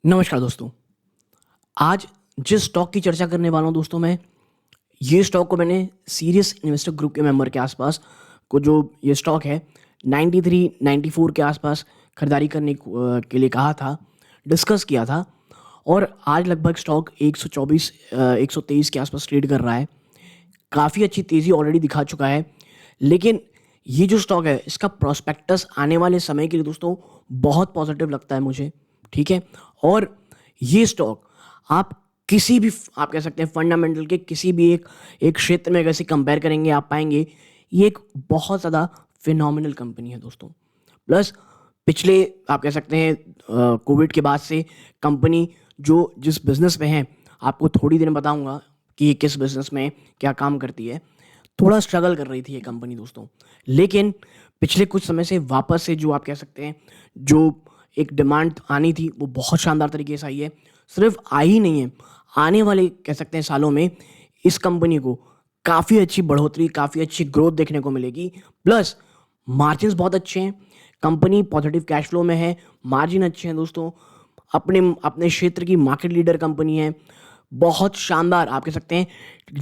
नमस्कार दोस्तों। आज जिस स्टॉक की चर्चा करने वाला हूं दोस्तों मैं, ये स्टॉक को मैंने सीरियस इन्वेस्टर ग्रुप के मेंबर के आसपास को जो ये स्टॉक है 93 94 के आसपास खरीदारी करने के लिए कहा था, डिस्कस किया था और आज लगभग स्टॉक 124 123 के आसपास ट्रेड कर रहा है। काफ़ी अच्छी तेज़ी ऑलरेडी दिखा चुका है, लेकिन ये जो स्टॉक है इसका प्रोस्पेक्टस आने वाले समय के लिए दोस्तों बहुत पॉजिटिव लगता है मुझे। ठीक है। और ये स्टॉक आप किसी भी आप कह सकते हैं फंडामेंटल के किसी भी एक क्षेत्र में अगर इसे कंपेयर करेंगे आप पाएंगे ये एक बहुत ज़्यादा फिनोमिनल कंपनी है दोस्तों। प्लस पिछले आप कह सकते हैं कोविड के बाद से कंपनी जो जिस बिजनेस में है, आपको थोड़ी देर में बताऊंगा कि ये किस बिजनेस में क्या काम करती है। थोड़ा स्ट्रगल कर रही थी ये कंपनी दोस्तों, लेकिन पिछले कुछ समय से वापस से जो आप कह सकते हैं जो एक डिमांड आनी थी वो बहुत शानदार तरीके से आई है। सिर्फ आई ही नहीं है, आने वाले कह सकते हैं सालों में इस कंपनी को काफ़ी अच्छी बढ़ोतरी, काफ़ी अच्छी ग्रोथ देखने को मिलेगी। प्लस मार्जिन्स बहुत अच्छे हैं, कंपनी पॉजिटिव कैश फ्लो में है, मार्जिन अच्छे हैं दोस्तों, अपने अपने क्षेत्र की मार्केट लीडर कंपनी है। बहुत शानदार आप कह सकते हैं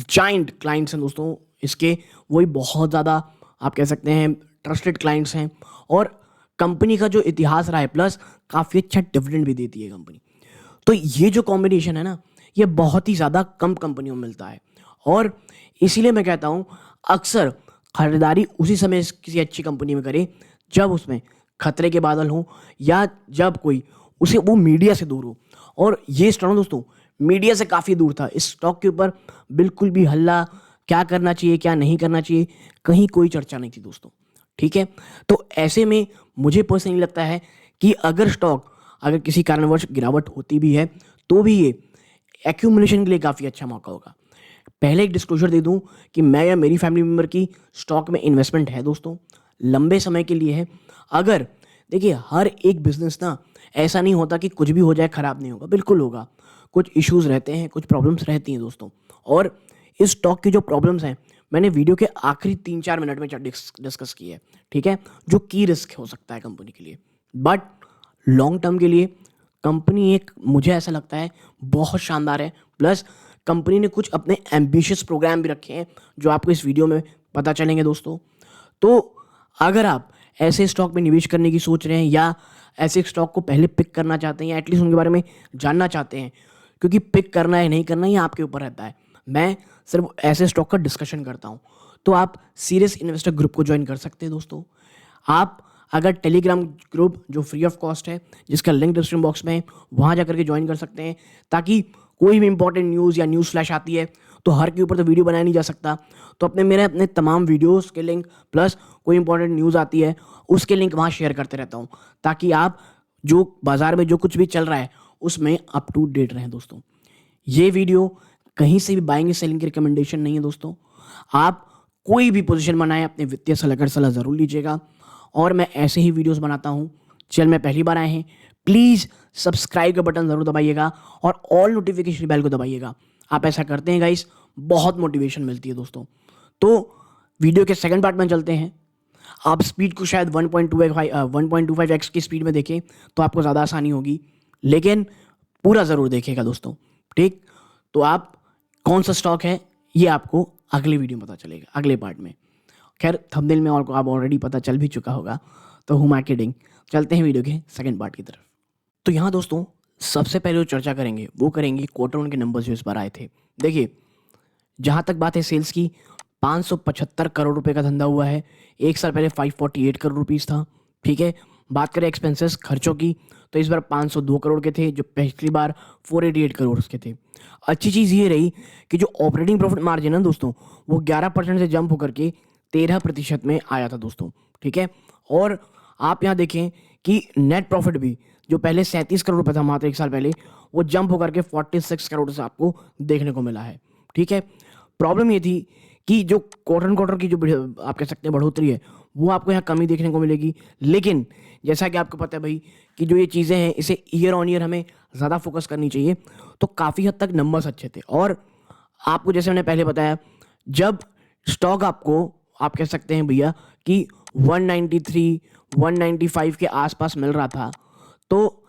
जाइंट क्लाइंट्स हैं दोस्तों इसके, वही बहुत ज़्यादा आप कह सकते हैं ट्रस्टेड क्लाइंट्स हैं और कंपनी का जो इतिहास रहा है, प्लस काफ़ी अच्छा डिविडेंड भी देती है कंपनी। तो ये जो कॉम्बिनेशन है ना, ये बहुत ही ज़्यादा कम कंपनियों में मिलता है और इसीलिए मैं कहता हूँ अक्सर खरीदारी उसी समय किसी अच्छी कंपनी में करें जब उसमें खतरे के बादल हों या जब कोई उसे वो मीडिया से दूर हो। और ये स्टॉक दोस्तों मीडिया से काफ़ी दूर था। इस स्टॉक के ऊपर बिल्कुल भी हल्ला, क्या करना चाहिए क्या नहीं करना चाहिए, कहीं कोई चर्चा नहीं थी दोस्तों। ठीक है। तो ऐसे में मुझे पर्सनली लगता है कि अगर किसी कारणवश गिरावट होती भी है तो भी ये एक्यूमुलेशन के लिए काफ़ी अच्छा मौका होगा। पहले एक डिस्क्लोजर दे दूं कि मैं या मेरी फैमिली मेम्बर की स्टॉक में इन्वेस्टमेंट है दोस्तों, लंबे समय के लिए है। अगर देखिए हर एक बिजनेस ना ऐसा नहीं होता कि कुछ भी हो जाए ख़राब नहीं होगा, बिल्कुल होगा। कुछ इश्यूज रहते हैं, कुछ प्रॉब्लम्स रहती हैं दोस्तों। और इस स्टॉक की जो प्रॉब्लम्स हैं मैंने वीडियो के आखिरी 3-4 मिनट में डिस्कस की है। ठीक है। जो की रिस्क हो सकता है कंपनी के लिए, बट लॉन्ग टर्म के लिए कंपनी एक मुझे ऐसा लगता है बहुत शानदार है। प्लस कंपनी ने कुछ अपने एम्बिशियस प्रोग्राम भी रखे हैं जो आपको इस वीडियो में पता चलेंगे दोस्तों। तो अगर आप ऐसे स्टॉक में निवेश करने की सोच रहे हैं या ऐसे स्टॉक को पहले पिक करना चाहते हैं या एटलीस्ट उनके बारे में जानना चाहते हैं, क्योंकि पिक करना है नहीं करना ये आपके ऊपर रहता है, मैं सिर्फ ऐसे स्टॉक का डिस्कशन करता हूँ। तो आप सीरियस इन्वेस्टर ग्रुप को ज्वाइन कर सकते हैं दोस्तों। आप अगर टेलीग्राम ग्रुप जो फ्री ऑफ कॉस्ट है, जिसका लिंक डिस्क्रिप्शन बॉक्स में है, वहाँ जा करके ज्वाइन कर सकते हैं, ताकि कोई भी इंपॉर्टेंट न्यूज़ या न्यूज़ फ्लैश आती है तो हर के ऊपर तो वीडियो बनाया नहीं जा सकता। तो अपने तमाम वीडियोस के लिंक प्लस कोई इंपॉर्टेंट न्यूज़ आती है उसके लिंक वहाँ शेयर करते रहता हूँ, ताकि आप जो बाज़ार में जो कुछ भी चल रहा है उसमें अप टू डेट रहें दोस्तों। ये वीडियो कहीं से भी बाइंग या सेलिंग की रिकमेंडेशन नहीं है दोस्तों। आप कोई भी पोजीशन बनाएं अपने वित्तीय सलाहकार सलाह ज़रूर लीजिएगा। और मैं ऐसे ही वीडियोस बनाता हूँ। चैनल में पहली बार आए हैं प्लीज़ सब्सक्राइब का बटन ज़रूर दबाइएगा और ऑल नोटिफिकेशन बेल को दबाइएगा। आप ऐसा करते हैं गाइस, बहुत मोटिवेशन मिलती है दोस्तों। तो वीडियो के सेकंड पार्ट में चलते हैं। आप स्पीड को शायद 1.25x की स्पीड में देखें तो आपको ज़्यादा आसानी होगी, लेकिन पूरा ज़रूर देखिएगा दोस्तों। ठीक। तो आप कौन सा स्टॉक है ये आपको अगले वीडियो में पता चलेगा, अगले पार्ट में। खैर थंबनेल में और आप ऑलरेडी पता चल भी चुका होगा, तो हूँ मैं किडिंग। चलते हैं वीडियो के सेकंड पार्ट की तरफ। तो यहाँ दोस्तों सबसे पहले जो चर्चा करेंगे वो करेंगे क्वार्टर वन के नंबर्स जो इस बार आए थे। देखिए जहाँ तक बात है सेल्स की, 575 करोड़ रुपए का धंधा हुआ है। एक साल पहले 548 करोड़ रुपीज़ था। ठीक है। बात करें एक्सपेंसेस खर्चों की तो इस बार 502 करोड़ के थे, जो पिछली बार 488 करोड़ के थे। अच्छी चीज़ ये रही कि जो ऑपरेटिंग प्रॉफिट मार्जिन है दोस्तों वो 11% से जंप होकर के 13% में आया था दोस्तों। ठीक है। और आप यहाँ देखें कि नेट प्रॉफिट भी जो पहले 37 करोड़ रुपए था मात्र एक साल पहले, वो जंप होकर के 46 करोड़ से आपको देखने को मिला है। ठीक है। प्रॉब्लम ये थी कि जो क्वार्टर की जो आप कह सकते हैं बढ़ोतरी है वो आपको यहाँ कमी देखने को मिलेगी, लेकिन जैसा कि आपको पता है भाई कि जो ये चीज़ें हैं इसे ईयर ऑन ईयर हमें ज़्यादा फोकस करनी चाहिए। तो काफ़ी हद तक नंबर्स अच्छे थे। और आपको जैसे मैंने पहले बताया, जब स्टॉक आपको आप कह सकते हैं भैया कि 193 195 के आसपास मिल रहा था, तो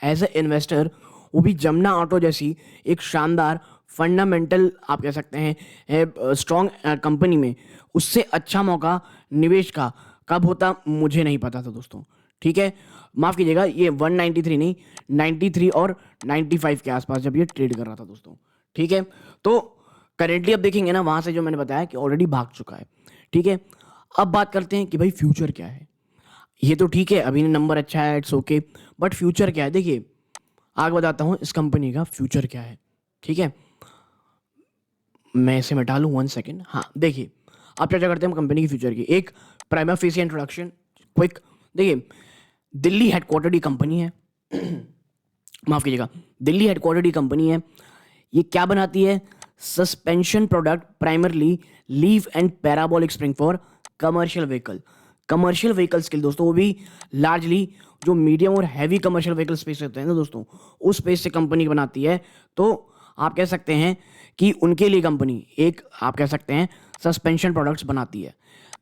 एज ए इन्वेस्टर, वो भी जमुना ऑटो जैसी एक शानदार फंडामेंटल आप कह सकते हैं स्ट्रॉन्ग कंपनी में, उससे अच्छा मौका निवेश का कब होता मुझे नहीं पता था दोस्तों। ठीक है, माफ़ कीजिएगा, ये 193 नहीं, 93 और 95 के आसपास जब ये ट्रेड कर रहा था दोस्तों। ठीक है, तो करेंटली अब देखेंगे ना, वहाँ से जो मैंने बताया कि ऑलरेडी भाग चुका है। ठीक है, अब बात करते हैं कि भाई फ्यूचर क्या है। ये तो ठीक है, अभी नंबर अच्छा है, इट्स ओके, बट फ्यूचर क्या है। देखिए आगे बताता हूँ इस कंपनी का फ्यूचर क्या है। ठीक है, मैं इसे मिटा लूँ 1 सेकेंड। हाँ देखिए, अब चर्चा करते हैं हम कंपनी की फ्यूचर की। एक प्राइमा फेसी इंट्रोडक्शन क्विक। देखिए दिल्ली हेडक्वार्टर्ड ये कंपनी है माफ़ कीजिएगा, दिल्ली हेडक्वार्टर्ड ये कंपनी है। ये क्या बनाती है? Suspension product, primarily leave and parabolic spring for commercial vehicle. Commercial vehicles के लिए दोस्तों, वो भी लार्जली जो मीडियम और हैवी कमर्शियल व्हीकल स्पेस होते हैं ना दोस्तों, उस स्पेस से कंपनी बनाती है। तो आप कह सकते हैं कि उनके लिए कंपनी एक आप कह सकते हैं सस्पेंशन प्रोडक्ट्स बनाती है।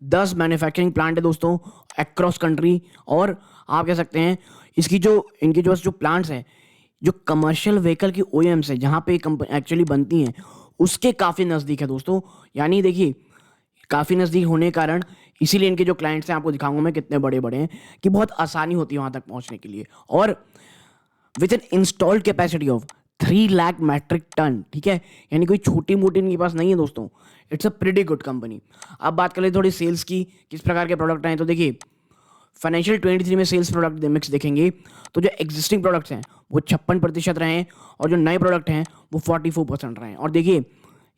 10 मैन्युफैक्चरिंग प्लांट है दोस्तों अक्रॉस कंट्री, और आप कह सकते हैं इसकी जो इनके जो प्लांट्स हैं, जो कमर्शियल व्हीकल की OEMs है जहाँ पे कंपनी एक्चुअली बनती हैं, उसके काफ़ी नज़दीक है दोस्तों। यानी देखिए काफ़ी नज़दीक होने के कारण इसीलिए इनके जो क्लाइंट्स हैं, आपको दिखाऊंगा मैं कितने बड़े बड़े हैं, कि बहुत आसानी होती है वहाँ तक पहुँचने के लिए। और with an installed capacity of 3 lakh metric tonne. ठीक है, यानी कोई छोटी मोटी इनके पास नहीं है दोस्तों, it's a pretty good company. अब बात कर ले थोड़ी सेल्स की, किस प्रकार के प्रोडक्ट हैं। तो देखिए फाइनेंशियल 23 में सेल्स प्रोडक्ट मिक्स देखेंगे तो जो एग्जिस्टिंग प्रोडक्ट्स हैं वो 56% रहे हैं, और जो नए प्रोडक्ट हैं वो 44% रहे हैं। और देखिए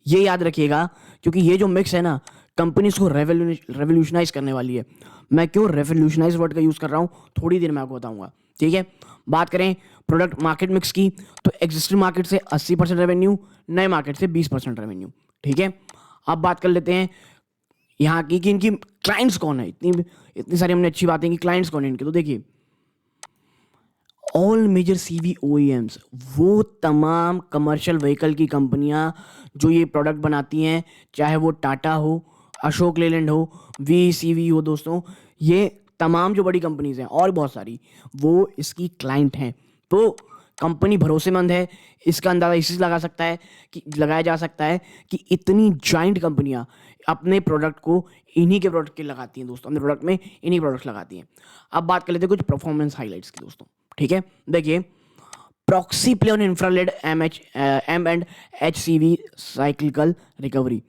ये याद रखिएगा, क्योंकि ये जो मिक्स है ना, कंपनीज को रेवोल्यूशनाइज करने वाली है। मैं क्यों रेवोल्यूशनाइज वर्ड का यूज़ कर रहा हूँ, थोड़ी देर में आपको बताऊंगा। ठीक है, बात करें प्रोडक्ट मार्केट मिक्स की, तो एग्जिस्टिंग मार्केट से 80% रेवेन्यू, नए मार्केट से 20% रेवेन्यू। ठीक है, अब बात कर लेते हैं यहाँ की कि इनकी क्लाइंट्स कौन है। इतनी सारी हमने अच्छी बातें की, क्लाइंट्स कौन है इनके। तो देखिए ऑल मेजर CV OEMs, वो तमाम कमर्शियल व्हीकल की कंपनियां जो ये प्रोडक्ट बनाती हैं, चाहे वो टाटा हो, अशोक लेलैंड हो, VECV हो दोस्तों, ये तमाम जो बड़ी कंपनीज हैं और बहुत सारी, वो इसकी क्लाइंट हैं। तो कंपनी भरोसेमंद है, इसका अंदाज़ा इसी से लगाया जा सकता है कि इतनी जॉइंट कंपनियां अपने प्रोडक्ट को इन्हीं के प्रोडक्ट के लगाती हैं दोस्तों, अपने प्रोडक्ट में इन्हीं प्रोडक्ट्स लगाती हैं। अब बात कर लेते हैं कुछ परफॉर्मेंस हाइलाइट्स की दोस्तों। ठीक है, देखिए proxy play on infrared M&HCV cyclical recovery.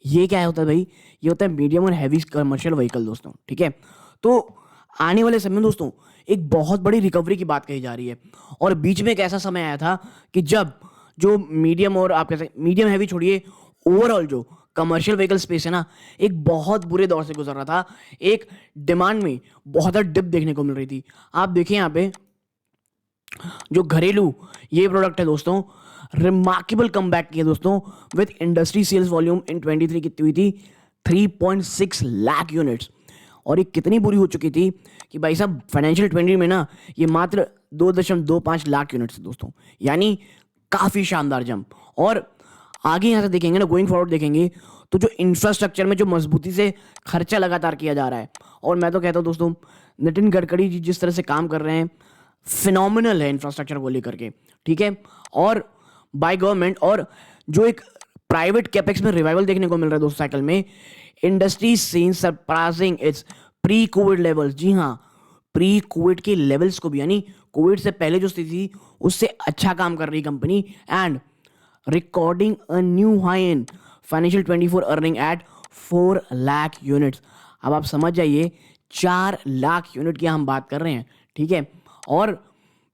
ये क्या होता है भाई? ये होता है मीडियम और हैवी कमर्शियल व्हीकल दोस्तों। ठीक है, तो आने वाले समय में दोस्तों एक बहुत बड़ी रिकवरी की बात कही जा रही है। और बीच में एक ऐसा समय आया था कि जब जो मीडियम और आप कह सकते मीडियम हैवी छोड़िए, ओवरऑल जो कमर्शियल व्हीकल स्पेस है ना, एक बहुत बुरे दौर से गुजर रहा था। एक डिमांड में बहुत ज़्यादा डिप देखने को मिल रही थी। आप देखिए यहाँ पे जो घरेलू ये प्रोडक्ट है दोस्तों, रिमार्केबल कमबैक किया दोस्तों, with industry sales volume in 23 कितनी हुई थी? 3.6 लाख यूनिट्स। और ये कितनी बुरी हो चुकी थी कि भाई साहब फाइनेंशियल 20 में ना ये मात्र 2.25 लाख यूनिट्स दोस्तों, यानी काफ़ी शानदार जंप। और आगे यहाँ से देखेंगे ना, गोइंग फॉरवर्ड देखेंगे तो जो इंफ्रास्ट्रक्चर में जो मजबूती से खर्चा लगातार किया जा रहा है, और मैं तो कहता हूँ दोस्तों नितिन गडकरी जी जिस तरह से काम कर रहे हैं, फिनोमिनल है इंफ्रास्ट्रक्चर को लेकर के। ठीक है, और बाय गवर्नमेंट, और जो एक प्राइवेट कैपेक्स में रिवाइवल देखने को मिल रहा है दोस्तों साइकिल में, industry seen surpassing its pre COVID levels. जी हाँ, प्री कोविड के लेवल्स को भी, यानी कोविड से पहले जो स्थिति थी उससे अच्छा काम कर रही company, and recording a new high in financial 24 earning eight 4 lakh units. अब आप समझ जाइए 4 लाख यूनिट की हम बात कर रहे हैं। ठीक है, और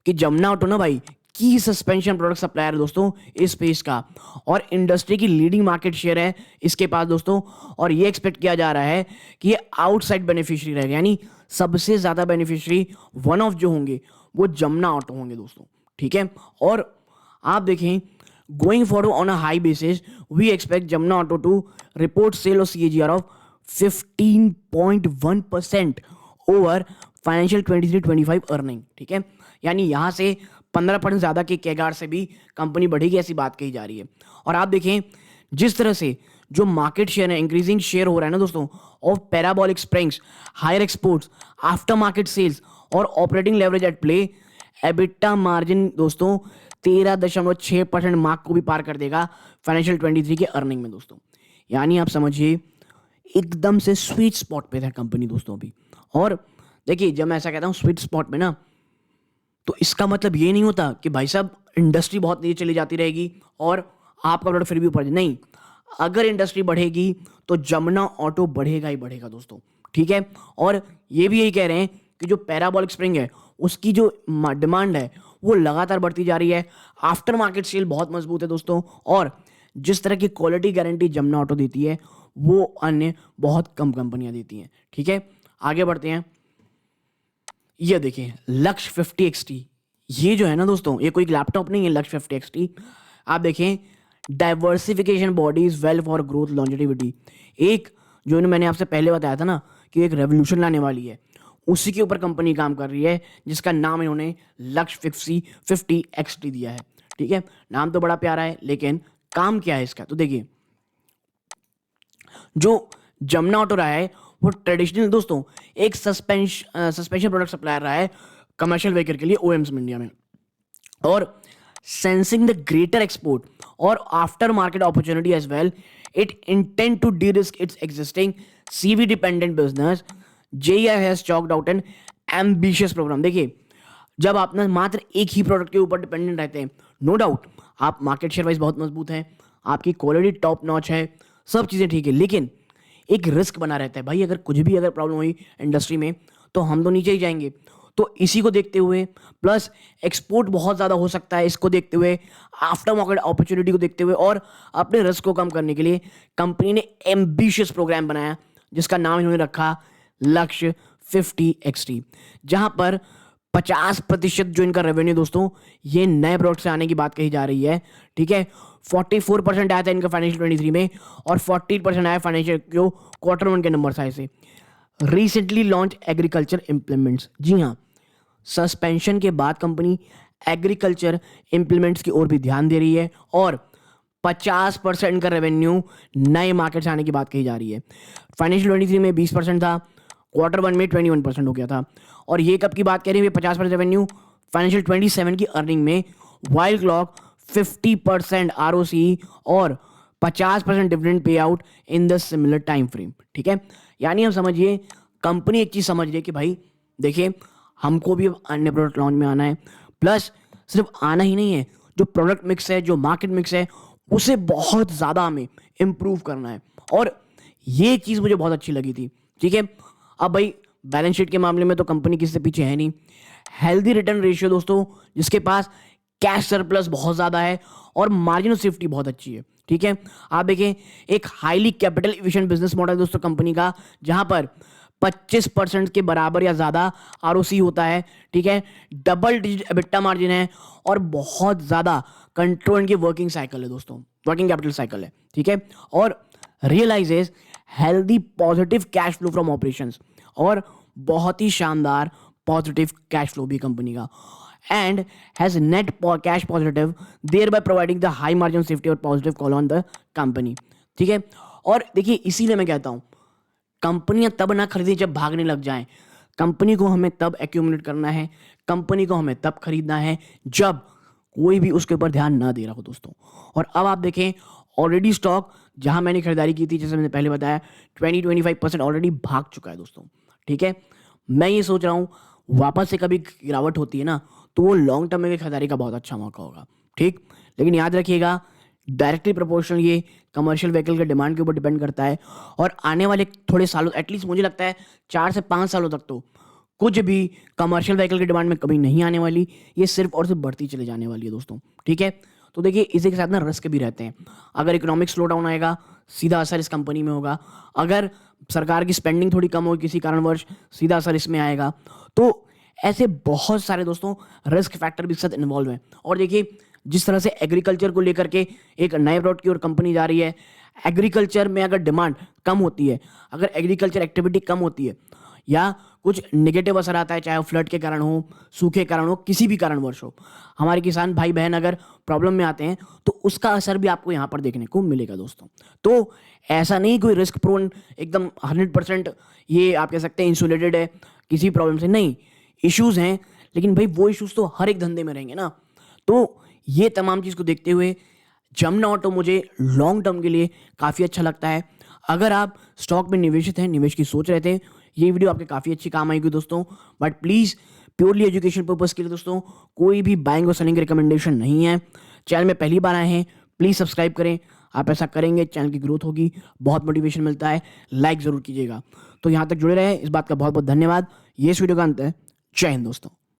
कि जमुना ऑटो ना भाई की सस्पेंशन प्रोडक्ट सप्लायर दोस्तों इस स्पेस का, और इंडस्ट्री की लीडिंग मार्केट शेयर है इसके पास दोस्तों। और ये एक्सपेक्ट किया जा रहा है कि ये आउटसाइड बेनिफिशियरी रहेगा, यानी सबसे ज़्यादा बेनिफिशियरी वन ऑफ जो होंगे वो जमुना ऑटो होंगे दोस्तों। ठीक है, और आप देखें going forward on a high basis we expect Jamuna auto to report sale और CAGR of 15.1% over financial 23-25 earning. ठीक है, यानी यहाँ से 15% ज़्यादा के कैगार से भी कंपनी बढ़ेगी, ऐसी बात कही जा रही है। और आप देखें जिस तरह से जो मार्केट शेयर है, इंक्रीजिंग शेयर हो रहा है ना दोस्तों of parabolic springs, higher exports, after market sales और operating leverage at play, EBITDA margin दोस्तों 13.6% मार्क को भी पार कर देगा फाइनेंशियल 23 के अर्निंग में दोस्तों। यानी आप समझिए एकदम से स्वीट स्पॉट पे था कंपनी दोस्तों अभी। और देखिए जब मैं ऐसा कहता हूँ स्वीट स्पॉट में ना, तो इसका मतलब ये नहीं होता कि भाई साहब इंडस्ट्री बहुत नीचे चली जाती रहेगी और आपका प्रोडक्ट फिर भी ऊपर नहीं। अगर इंडस्ट्री बढ़ेगी तो जमुना ऑटो बढ़ेगा ही बढ़ेगा दोस्तों, ठीक है। और ये भी यही कह रहे हैं कि जो पैराबोलिक स्प्रिंग है उसकी जो डिमांड है वो लगातार बढ़ती जा रही है। आफ्टर मार्केट सेल बहुत मजबूत है दोस्तों, और जिस तरह की क्वालिटी गारंटी जमुना ऑटो देती है वो अन्य बहुत कम कंपनियां देती हैं, ठीक है। आगे बढ़ते हैं। ये देखिए लक्ष्य 50 XT, ये जो है ना दोस्तों ये कोई लैपटॉप नहीं है। लक्ष्य 50 XT आप देखें, diversification bodies well for growth longevity, एक जो मैंने आपसे पहले बताया था ना कि एक रेवोल्यूशन लाने वाली है, उसी के ऊपर कंपनी काम कर रही है जिसका नाम इन्होंने लक्ष्य 50 XT दिया है, ठीक है। नाम तो बड़ा प्यारा है लेकिन काम क्या है इसका, तो देखिए जो जमुना ऑटो रहा है वो ट्रेडिशनल दोस्तों एक सस्पेंशन प्रोडक्ट सप्लायर रहा है कमर्शियल व्हीकल के लिए ओएम्स इंडिया में, और सेंसिंग द ग्रेटर एक्सपोर्ट और after market opportunity as well, it intend to de-risk its existing CV dependent business. JEI has chalked out an ambitious program. देखिए जब आप ना मात्र एक ही प्रोडक्ट के ऊपर डिपेंडेंट रहते हैं, नो डाउट आप मार्केट शेयर वाइज बहुत मजबूत हैं, आपकी क्वालिटी टॉप नॉच है, सब चीज़ें ठीक है, लेकिन एक रिस्क बना रहता है भाई, अगर कुछ भी अगर प्रॉब्लम हुई इंडस्ट्री में तो हम तो नीचे ही जाएंगे। तो इसी को देखते हुए प्लस एक्सपोर्ट बहुत ज़्यादा हो सकता है, इसको देखते हुए आफ्टर मार्केट अपॉर्चुनिटी को देखते हुए और अपने रिस्क को कम करने के लिए कंपनी ने एम्बिशियस प्रोग्राम बनाया जिसका नाम इन्होंने रखा लक्ष्य 50 XT, जहां पर 50% जो इनका रेवेन्यू दोस्तों ये नए प्रोडक्ट से आने की बात कही जा रही है, ठीक है। 44% आया था इनका फाइनेंशियल 23 में और 40% आया फाइनेंशियल जो Q1 के नंबर आए से। रिसेंटली लॉन्च एग्रीकल्चर इंप्लीमेंट्स, जी हाँ, सस्पेंशन के बाद कंपनी एग्रीकल्चर इंप्लीमेंट्स की ओर भी ध्यान दे रही है और 50% का रेवेन्यू नए मार्केट से आने की बात कही जा रही है। फाइनेंशियल 23 में 20% था, Q1 में 21% हो गया था, और ये कब की बात कह रही है 50% रेवेन्यू फाइनेंशियल 27 की अर्निंग में, वाइल्ड क्लॉक 50% ROCE और 50% dividend pay out in the similar time frame, ठीक है। यानी हम समझिए कंपनी एक चीज समझ रही है कि भाई देखिए हमको भी अन्य प्रोडक्ट लॉन्च में आना है, प्लस सिर्फ आना ही नहीं है, जो प्रोडक्ट मिक्स है, जो मार्केट मिक्स है, उसे बहुत ज़्यादा हमें इम्प्रूव करना है, और ये चीज़ मुझे बहुत अच्छी लगी थी, ठीक है। अब भाई बैलेंस शीट के मामले में तो कंपनी किसी से पीछे है नहीं, हेल्दी रिटर्न रेशियो दोस्तों, जिसके पास कैश सरप्लस बहुत ज़्यादा है और मार्जिन ऑफ सेफ्टी बहुत अच्छी है, ठीक है। आप देखें एक highly capital efficient business model दोस्तों कंपनी का, जहां पर 25% के बराबर या ज़्यादा ROC होता है, ठीक है। डबल डिजिट एबिटा मार्जिन है और बहुत ज़्यादा कंट्रोल की वर्किंग साइकिल है दोस्तों, वर्किंग कैपिटल साइकिल है, ठीक है। और realises healthy positive cash flow from operations, और बहुत ही शानदार पॉजिटिव कैश फ्लो भी कंपनी का, and has net cash positive thereby providing the high margin safety और positive call on the company, ठीक है। और देखिए इसीलिए मैं कहता हूं कंपनियां तब ना खरीदें जब भागने लग जाएं, कंपनी को हमें तब एक्यूमुलेट करना है, कंपनी को हमें तब खरीदना है जब कोई भी उसके ऊपर ध्यान ना दे रहा हो दोस्तों। और अब आप देखें ऑलरेडी स्टॉक जहां मैंने खरीदारी की थी, जैसे मैंने पहले बताया 20-25% ऑलरेडी भाग चुका है दोस्तों, ठीक है। मैं ये सोच रहा हूँ वापस से कभी गिरावट होती है ना तो वो लॉन्ग टर्म में खरीदारी का बहुत अच्छा मौका होगा, ठीक। लेकिन याद रखिएगा डायरेक्टली प्रोपोर्शनल ये कमर्शियल व्हीकल के डिमांड के ऊपर डिपेंड करता है, और आने वाले थोड़े सालों एटलीस्ट मुझे लगता है 4 से 5 सालों तक तो कुछ भी कमर्शियल व्हीकल की डिमांड में कभी नहीं आने वाली, ये सिर्फ और सिर्फ बढ़ती चले जाने वाली है दोस्तों, ठीक है। तो देखिए इसी के साथ ना रिस्क भी रहते हैं, अगर इकोनॉमिक स्लो डाउन आएगा सीधा असर इस कंपनी में होगा, अगर सरकार की स्पेंडिंग थोड़ी कम होगी किसी कारणवश सीधा असर इसमें आएगा, तो ऐसे बहुत सारे दोस्तों रिस्क फैक्टर भी साथ इन्वॉल्व हैं। और देखिए जिस तरह से एग्रीकल्चर को लेकर के एक नए प्रोडक्ट की ओर कंपनी जा रही है, एग्रीकल्चर में अगर डिमांड कम होती है, अगर एग्रीकल्चर एक्टिविटी कम होती है या कुछ नेगेटिव असर आता है, चाहे वो फ्लड के कारण हो, सूखे के कारण हो, किसी भी कारणवश हो, हमारे किसान भाई बहन अगर प्रॉब्लम में आते हैं तो उसका असर भी आपको यहाँ पर देखने को मिलेगा दोस्तों। तो ऐसा नहीं कोई रिस्क प्रोन एकदम 100% ये आप कह सकते हैं इंसुलेटेड है किसी प्रॉब्लम से, नहीं, इश्यूज हैं, लेकिन भाई वो इश्यूज तो हर एक धंधे में रहेंगे ना। तो ये तमाम चीज़ को देखते हुए जमुना ऑटो मुझे लॉन्ग टर्म के लिए काफ़ी अच्छा लगता है। अगर आप स्टॉक में निवेशित हैं, निवेश की सोच रहे थे, ये वीडियो आपके काफ़ी अच्छी काम आएगी दोस्तों। But please purely education purpose के लिए दोस्तों कोई भी बाइंग और सेलिंग रिकमेंडेशन नहीं है। चैनल में पहली बार आए हैं, प्लीज़ सब्सक्राइब करें। आप ऐसा करेंगे चैनल की ग्रोथ होगी, बहुत मोटिवेशन मिलता है। लाइक ज़रूर कीजिएगा। तो यहाँ तक जुड़े रहे, इस बात का बहुत बहुत धन्यवाद। ये इस वीडियो का अंत है। जय हिंद दोस्तों।